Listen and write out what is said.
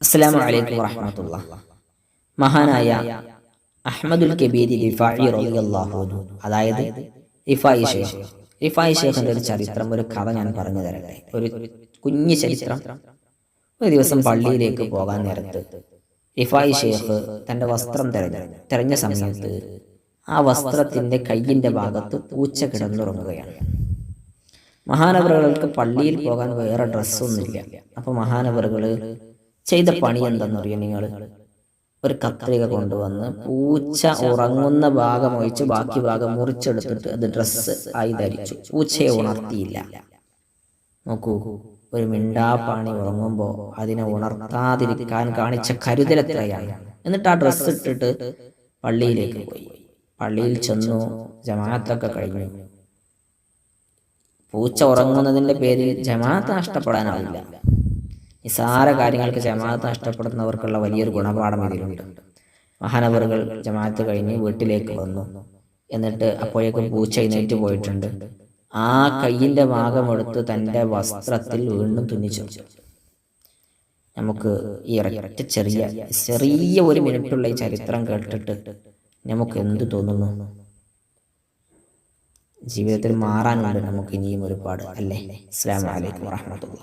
അസ്സലാമു അലൈക്കും വറഹ്മത്തുള്ളാഹി. മഹാനായ അഹ്മദുൽ കബീരി റിഫാഇ റളിയല്ലാഹു അൻഹു, അതായത് റിഫായി ഷേഖിന്റെ ഒരു ചരിത്രം, ഒരു കഥ ഞാൻ പറഞ്ഞു തരട്ടെ. ഒരു കുഞ്ഞു ചരിത്രം. ഒരു ദിവസം പള്ളിയിലേക്ക് പോകാൻ നേരത്ത് റിഫായി ഷേഖ് തന്റെ വസ്ത്രം തെരഞ്ഞ സമയത്ത് ആ വസ്ത്രത്തിന്റെ കയ്യിന്റെ ഭാഗത്ത് പൂച്ച കിടന്നുറങ്ങുകയാണ്. മഹാനവറുകൾക്ക് പള്ളിയിൽ പോകാൻ വേറെ ഡ്രസ്സൊന്നുമില്ല. അപ്പൊ മഹാനവറുകൾ ചെയ്ത പണി എന്തെന്നറിയാം നിങ്ങൾ? ഒരു കത്രിക കൊണ്ടുവന്ന് പൂച്ച ഉറങ്ങുന്ന ഭാഗം ഒഴിച്ച് ബാക്കി ഭാഗം മുറിച്ചെടുത്തിട്ട് അത് ഡ്രസ്സ് ആയി ധരിച്ചു. പൂച്ചയെ ഉണർത്തിയില്ല. നോക്കൂ, ഒരു മിണ്ടാപ്പാണി ഉറങ്ങുമ്പോൾ അതിനെ ഉണർത്താതിരിക്കാൻ കാണിച്ച കരുതലെത്രയാണ്. എന്നിട്ട് ആ ഡ്രസ്സ് ഇട്ടിട്ട് പള്ളിയിലേക്ക് പോയി. പള്ളിയിൽ ചെന്നു, ജമാഅത്തൊക്കെ കഴിഞ്ഞു. പൂച്ച ഉറങ്ങുന്നതിന്റെ പേരിൽ ജമാഅത്ത് നഷ്ടപ്പെടാനാവില്ല. നിസാര കാര്യങ്ങൾക്ക് ജമാഅത്ത് നഷ്ടപ്പെടുന്നവർക്കുള്ള വലിയൊരു ഗുണപാഠം ഇതിലുണ്ട്. മഹാനവറുകൾ ജമാഅത്ത് കഴിഞ്ഞ് വീട്ടിലേക്ക് വന്നു. എന്നിട്ട് അപ്പോഴേക്കും പൂച്ച എഴുന്നേറ്റ് പോയിട്ടുണ്ട്. ആ കയ്യിന്റെ ഭാഗമെടുത്ത് തൻ്റെ വസ്ത്രത്തിൽ വീണ്ടും തുന്നിച്ചു. നമുക്ക് ഈ ഒരൊറ്റ ചെറിയ ഒരു മിനിറ്റുള്ള ഈ ചരിത്രം കേട്ടിട്ട് നമുക്ക് എന്ത് തോന്നുന്നു? ജീവിതത്തിൽ മാറാനുണ്ട് നമുക്ക് ഇനിയും ഒരുപാട്, അല്ലേ? അസ്സലാമു അലൈക്കും വറഹ്മത്തുള്ളാഹി.